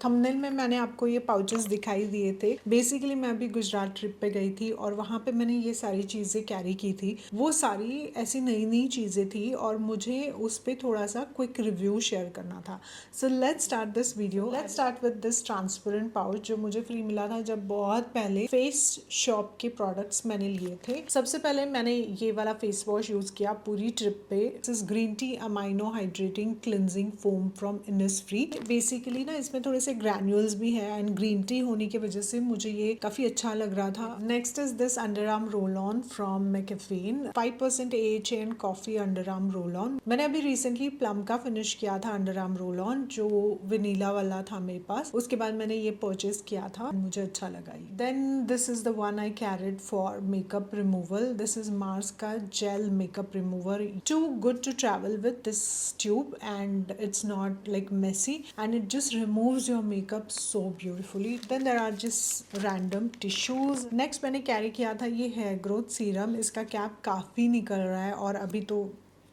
Thumbnail में मैंने आपको ये पाउचेस दिखाई दिए थे। बेसिकली मैं अभी गुजरात ट्रिप पे गई थी और वहाँ पे मैंने ये सारी चीज़ें कैरी की थी। वो सारी ऐसी नई नई चीज़ें थी और मुझे उस पर थोड़ा सा क्विक रिव्यू शेयर करना था। So let's start this video. Let's start with this transparent pouch जो मुझे फ्री मिला था जब बहुत पहले फेस शॉप के प्रोडक्ट्स मैंने लिए थे। सबसे पहले मैंने ये वाला फेस वॉश यूज़ किया पूरी ट्रिप पे। This is green tea amino hydrating cleansing foam from Innisfree. Basically ना इसमें थोड़े से ग्रैन्यूल्स भी है एंड ग्रीन टी होने की वजह से मुझे ये काफी अच्छा लग रहा था। Next is this under arm roll on from mCaffeine 5% AHA and coffee under arm roll on. मैंने अभी रिसेंटली प्लम का फिनिश किया था अंडर आर्म रोल ऑन जो वेनिला वाला था मेरे पास। उसके बाद मैंने ये परचेज किया था, मुझे अच्छा लगा। Then this is the one I carried for makeup removal. This is Mars का gel makeup remover. Too good to travel with this tube and it's not like messy and it just removes your makeup so beautifully. Then there are just random tissues. Next मैंने carry किया था ये hair growth serum. इसका cap काफ़ी निकल रहा है और अभी तो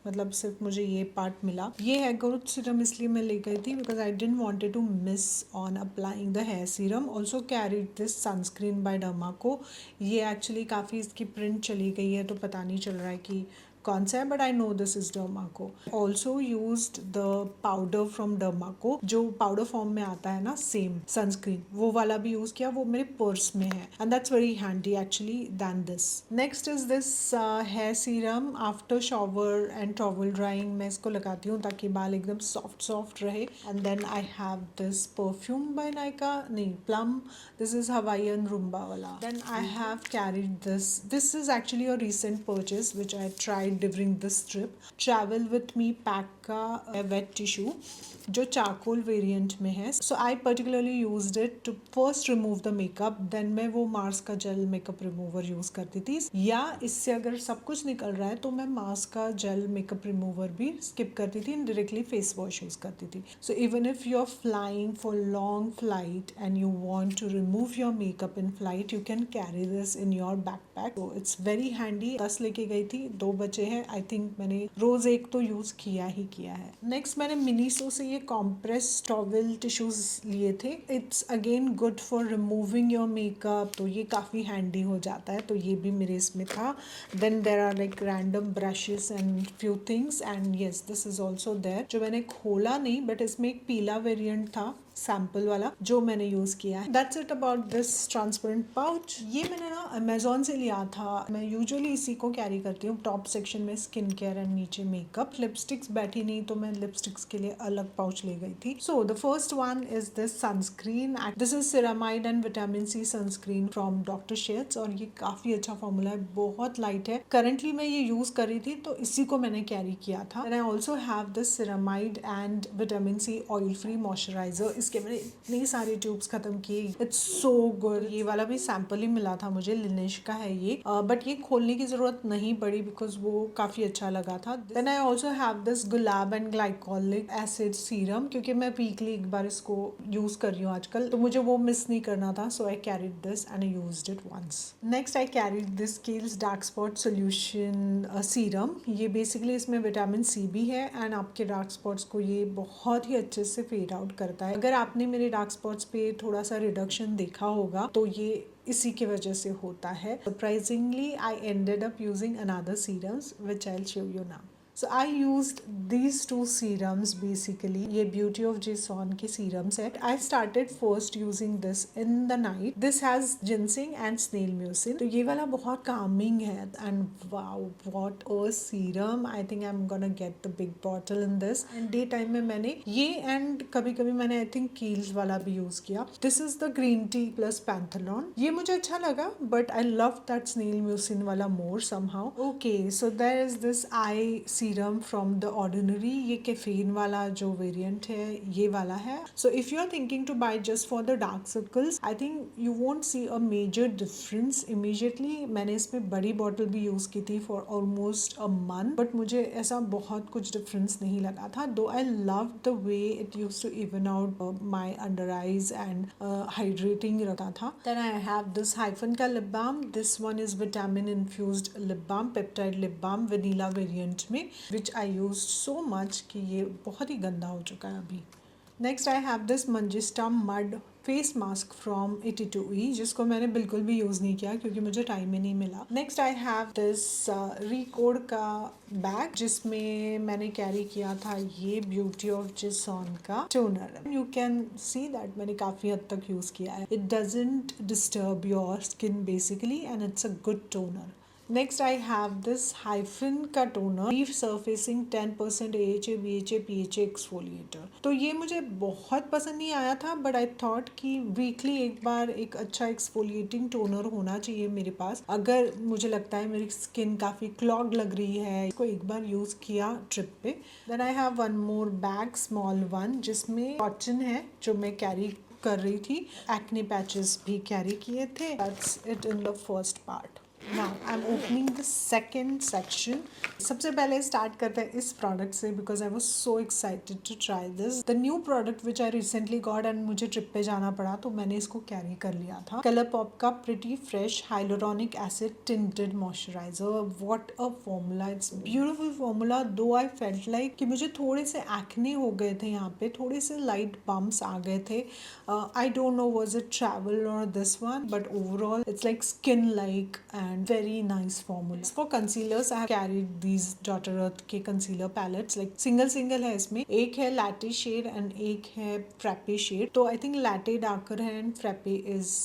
मतलब सिर्फ मुझे ये पार्ट मिला। ये हेयर ग्रोथ सीरम इसलिए मैं ले गई थी because I didn't wanted to miss on applying the hair serum. Also carried this sunscreen by Dermaco. ये एक्चुअली काफ़ी इसकी प्रिंट चली गई है तो पता नहीं चल रहा है कि कौन सा है, but I know this is Dermaco. Also used the powder from Dermaco जो पाउडर फॉर्म में आता है ना, सेम सनस्क्रीन, वो वाला भी यूज किया। वो मेरे पर्स में है and that's very handy actually than this. Next is this hair serum after shower and towel drying. मैं इसको लगाती हूँ ताकि बाल एकदम सॉफ्ट सॉफ्ट रहे। And then I have this perfume by Nykaa, नहीं Plum, this is Hawaiian rumba वाला। Then I have carried this is actually a recent purchase which I tried during this trip. Travel with me pack का wet tissue जो charcoal variant में है। So I particularly used it to first remove the makeup, then मैं वो Mars का gel makeup remover use करती थी, या इससे अगर सब कुछ निकल रहा है तो मैं मार्स का जेल मेकअप रिमूवर भी स्किप करती थी and directly face wash use करती थी। So even if you are flying for long flight and you want to remove your makeup in flight, you can carry this in your backpack. So it's very handy. 10 लेके गई थी, 2 बचे हैं। I think मैंने रोज एक तो use किया ही किया है। नेक्स्ट मैंने मिनीसो से ये कॉम्प्रेस टॉवल टिश्यूज लिए थे। It's again good for removing your makeup, तो ये काफी हैंडी हो जाता है, तो ये भी मेरे इसमें था। Then there are like random brushes and few things and yes this is also there, जो मैंने खोला नहीं बट इसमें एक पीला वेरिएंट था सैम्पल वाला जो मैंने यूज किया है। That's it about this transparent pouch. ये मैंने ना अमेजोन से लिया था। मैं यूजुअली इसी को कैरी करती हूँ। टॉप सेक्शन में स्किन केयर एंड नीचे मेकअप। लिपस्टिक्स बैठी नहीं तो मैं लिपस्टिक्स के लिए अलग पाउच ले गई थी। So the first one is this sunscreen. This is ceramide and vitamin C sunscreen from doctor Sheth's और ये काफी अच्छा फॉर्मूला है, बहुत लाइट है। करंटली मैं ये यूज कर रही थी तो इसी को मैंने कैरी किया था। And I also have this ceramide and vitamin C oil free moisturiser. इसके मैंने इतनी सारी ट्यूब्स खत्म की। It's so good. ये वाला भी सैंपल ही मिला था मुझे, लिनेश का है ये, बट ये खोलने की जरूरत नहीं पड़ी बिकॉज वो काफी अच्छा लगा था। Then I also have this gulab and glycolic acid serum, क्योंकि मैं वीकली एक बार इसको यूज कर रही हूँ आजकल, तो मुझे वो मिस नहीं करना था। So I carried this and I used it once. Next I carried this Kiehl's dark spot solution serum. ये बेसिकली इसमें विटामिन सी भी है एंड आपके डार्क स्पॉट्स को ये बहुत ही अच्छे से फेड आउट करता है। अगर आपने मेरे डार्क स्पॉट्स पे थोड़ा सा रिडक्शन देखा होगा तो ये इसी की वजह से होता है। Surprisingly I ended up using another serums which I will show you now. So I used these two serums basically. ये Beauty of Jason के serums है. I started first using this in the night. This has ginseng and snail mucin. तो ये वाला बहुत calming है and wow what a serum. I think I'm gonna get the big bottle in this. And day time में मैंने ये and कभी कभी मैंने I think Kiehl's वाला भी use किया. This is the green tea plus panthenol. ये मुझे अच्छा लगा but I love that snail mucin वाला more somehow. Okay, so there is this eye serum from The Ordinary. ये कैफीन वाला जो वेरिएंट है ये वाला है। So if you are thinking to buy just for the dark circles, I think you won't see a major difference immediately. मैंने इसमें बड़ी बॉटल भी यूज की थी for almost a month, but मुझे ऐसा बहुत कुछ डिफरेंस नहीं लगा था। Though I love the way it use to even out my under eyes and hydrating रखा था। Then I have this Hyphen का lip balm. This one is vitamin infused lip balm, peptide lip balm vanilla variant में, which I use so much कि ये बहुत ही गंदा हो चुका है अभी। Next I have this manjistha mud face mask from 82E जिसको मैंने बिल्कुल भी यूज़ नहीं किया क्योंकि मुझे टाइम ही नहीं मिला। Next I have this Recode का बैग जिसमें मैंने कैरी किया था ये ब्यूटी ऑफ जिसॉन का toner. You can see that मैंने काफ़ी हद तक यूज़ किया है। It doesn't disturb your skin basically and it's a good toner. Next I have this Hyphen का toner resurfacing 10% AHA BHA PHA exfoliator. तो ये मुझे बहुत पसंद नहीं आया था बट आई थॉट कि वीकली एक बार एक अच्छा एक्सफोलिएटिंग टोनर होना चाहिए मेरे पास। अगर मुझे लगता है मेरी स्किन काफ़ी क्लॉग लग रही है, इसको एक बार यूज़ किया ट्रिप पे। Then I have one more bag small one जिसमें कॉटन है जो मैं कैरी कर रही थी। एक्ने पैचेस भी कैरी किए थे। That's it in the first part. Now I am opening the second section. सबसे पहले स्टार्ट करते हैं इस प्रोडक्ट से because I was so excited to try this the new product which I recently got एंड मुझे ट्रिप पे जाना पड़ा तो मैंने इसको कैरी कर लिया था। कलर पॉप का pretty fresh hyaluronic acid tinted moisturiser. What a formula, it's beautiful formula. दो आई फेल्ट लाइक कि मुझे थोड़े से एक्ने हो गए थे यहाँ पे, थोड़े से लाइट बम्प्स आ गए थे। I don't know was it travel or this one but overall it's like skin like and very nice formula. For concealers I have carried these Dr. Earth के concealer palettes like single है इसमें। एक है latte shade and एक है frappe shade। तो I think latte darker है and frappe is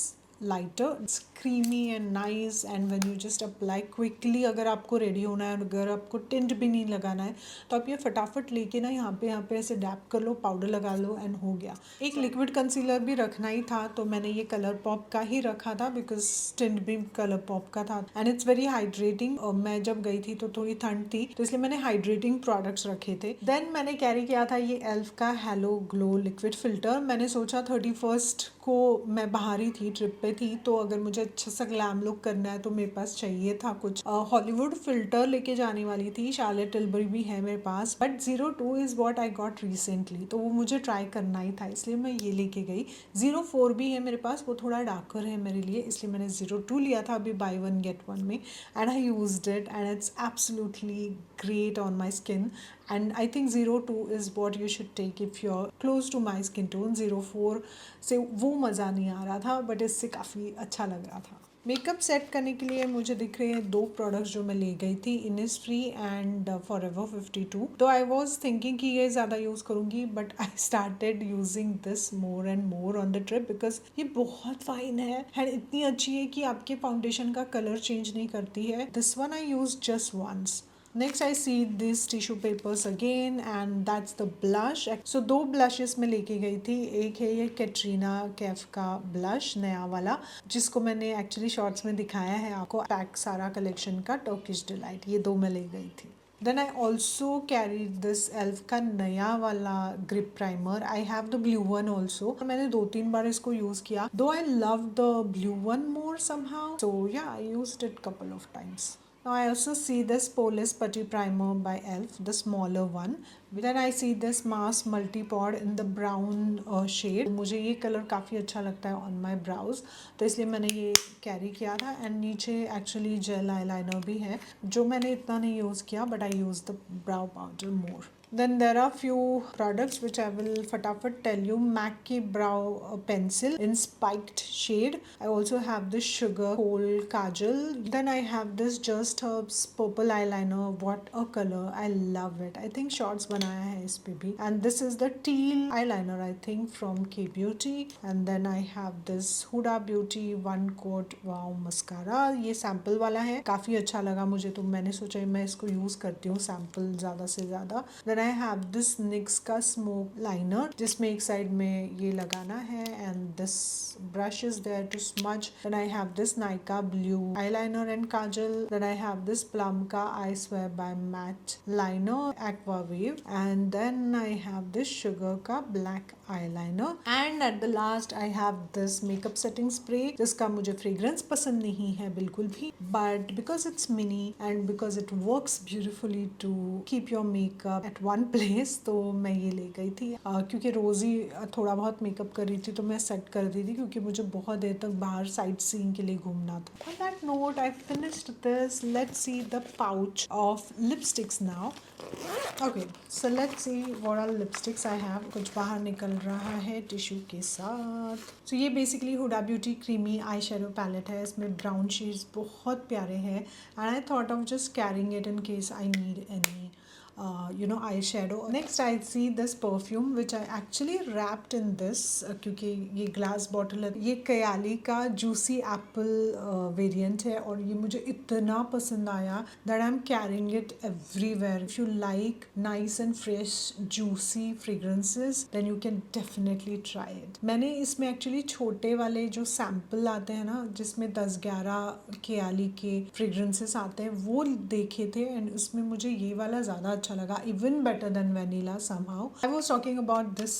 lighter. It's creamy and nice and when you just apply quickly, अगर आपको रेडी होना है, अगर आपको टिंट भी नहीं लगाना है तो आप ये फटाफट लेके ना यहाँ पे ऐसे डैप कर लो, पाउडर लगा लो एंड हो गया। एक लिक्विड कंसीलर भी रखना ही था तो मैंने ये कलर पॉप का ही रखा था बिकॉज टिंट भी कलर पॉप का था एंड इट्स वेरी हाइड्रेटिंग। मैं जब गई थी तो थोड़ी ठंड थी तो इसलिए मैंने हाइड्रेटिंग प्रोडक्ट्स रखे थे। देन मैंने कैरी किया था ये एल्फ का हेलो ग्लो लिक्विड फिल्टर। मैंने सोचा 31st को मैं बाहर ही थी, ट्रिप पे थी, तो अगर मुझे अच्छा सा ग्लैम लुक करना है तो मेरे पास चाहिए था कुछ। हॉलीवुड फिल्टर लेके जाने वाली थी, शार्लेट टिल्बरी भी है मेरे पास but 02 is what I got recently तो वो मुझे ट्राई करना ही था इसलिए मैं ये लेके गई। 04 भी है मेरे पास, वो थोड़ा डार्कर है मेरे लिए इसलिए मैंने 02 लिया था अभी बाय वन गेट वन में and I used it and it's absolutely great on my skin and I think 02 is what you should take if you're close to my skin tone। 04 से वो मज़ा नहीं आ रहा था बट इससे काफ़ी अच्छा लग रहा था। मेकअप सेट करने के लिए मुझे दिख रहे हैं दो प्रोडक्ट्स जो मैं ले गई थी, इनिसफ्री एंड फॉरएवर 52। तो आई वाज थिंकिंग कि ये ज़्यादा यूज़ करूँगी but I started using this more and more on the trip because ये बहुत फाइन है एंड इतनी अच्छी है कि आपके फाउंडेशन का कलर चेंज नहीं करती है। This one I use just once. Next I see this tissue papers again and that's the blush. So दो ब्लशेस में लेके गई थी, एक है ये कैटरीना कैफ का ब्लश नया वाला जिसको मैंने एक्चुअली शॉर्ट्स में दिखाया है आपको, पैक सारा कलेक्शन का टर्किश डिलाइट, ये दो मैं ले गई थी। Then I also carry this elf का नया वाला grip primer. I have the blue one also, मैंने 2-3 बार इसको यूज किया though I love the blue one more somehow so yeah I used it couple of times. Now I also see this Polish Putty Primer by ELF, the smaller one. Then I see this Mass Multipod in the brown shade. मुझे ये colour काफ़ी अच्छा लगता है on my brows तो इसलिए मैंने ये कैरी किया था एंड नीचे एक्चुअली जेल आईलाइनर भी है जो मैंने इतना नहीं यूज़ किया but I use the brow powder more. Then there are few products which I will fatafat tell you. MAC की brow pencil in spiked shade. I also have this sugar coal kajal. Then I have this Just Herbs purple eyeliner. What a color! I love it. I think shorts बनाया है इस पे भी. And this is the teal eyeliner I think from K Beauty. And then I have this Huda Beauty One Coat Wow mascara. ये sample वाला है, काफ़ी अच्छा लगा मुझे तो मैंने सोचा मैं इसको यूज़ करती हूँ sample ज़्यादा से ज़्यादा। Then I have this NYX का स्मोक लाइनर जिसमें एक साइड में ये लगाना है and this brush is there to smudge. Then I have this Nykaa blue eyeliner and kajal. Then I have this Plum का I Swear by Matte liner Aqua Wave and then I have this Sugar का black eyeliner and at the last I have this makeup setting spray जिसका मुझे fragrance पसंद नहीं है बिल्कुल भी but because it's mini and because it works beautifully to keep your makeup at one place, तो मैं ये ले गई थी क्योंकि रोज़ ही थोड़ा बहुत मेकअप कर रही थी तो मैं सेट कर दी थी, क्योंकि मुझे बहुत देर तक बाहर साइट सीइंग के लिए घूमना था। On that note, I finished this. Let's see the pouch of lipsticks now. Okay, so let's see what all lipsticks I have. कुछ बाहर निकल रहा है टिश्यू के साथ। So ये basically Huda Beauty creamy eye shadow palette है। इसमें ब्राउन शेड्स बहुत प्यारे हैं and I thought of just carrying it in case I need any eyeshadow. Next I see this perfume which I actually wrapped in this क्योंकि ये glass bottle है। ये कयाली का जूसी एप्पल वेरिएंट है और ये मुझे इतना पसंद आया that I'm carrying it everywhere. If you like nice and fresh juicy fragrances then you can definitely try it. मैंने इसमें एक्चुअली छोटे वाले जो सैम्पल आते हैं ना, जिसमें 10-11 कयाली के फ्रेग्रेंसेस आते हैं, वो देखे थे एंड उसमें मुझे ये वाला ज़्यादा अच्छा लगा, even better than vanilla somehow. I was talking about this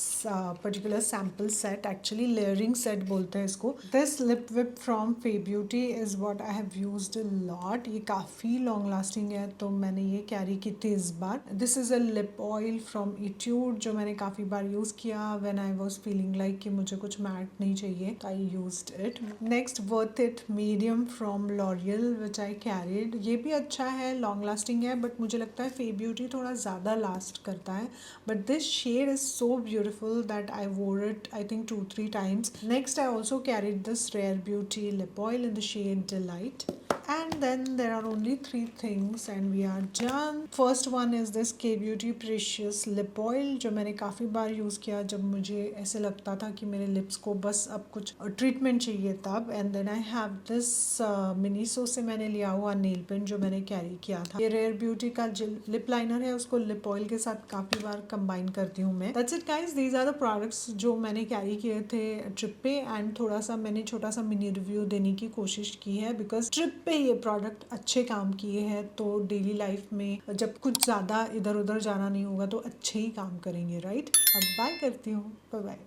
particular sample set, actually layering set बोलते हैं इसको. This lip whip from Fay Beauty is what I have used a lot. ये काफ़ी long lasting है तो मैंने ये carry की थी इस बार. This is a lip oil from Etude जो मैंने काफ़ी बार यूज़ किया when I was feeling like कि मुझे कुछ मैट नहीं चाहिए, तो I used it. Next Worth It Medium from L'Oreal which I carried. ये भी अच्छा है, long lasting है, but मुझे लगता है Fay Beauty थोड़ा ज़्यादा लास्ट करता है, but this shade is so beautiful that I wore it I think 2-3 times. Next I also carried this Rare Beauty lip oil in the shade Delight. And then there are only 3 things and we are done. First one is this K Beauty Precious Lip Oil जो मैंने काफ़ी बार use किया जब मुझे ऐसे लगता था कि मेरे लिप्स को बस अब कुछ ट्रीटमेंट चाहिए तब. And then I have this Miniso से मैंने लिया हुआ नेल पेंट जो मैंने कैरी किया था. ये रेयर ब्यूटी का लिप लाइनर है, उसको लिप ऑयल के साथ काफ़ी बार कंबाइन करती हूँ मैं. That's it guys, these are the products जो मैंने कैरी किए थे ट्रिप पे एंड थोड़ा सा मैंने छोटा सा मिनी रिव्यू देने की कोशिश की है बिकॉज ट्रिप पे ये प्रोडक्ट अच्छे काम किए हैं, तो डेली लाइफ में जब कुछ ज़्यादा इधर उधर जाना नहीं होगा तो अच्छे ही काम करेंगे, राइट. अब बाय करती हूँ, बाय बाय.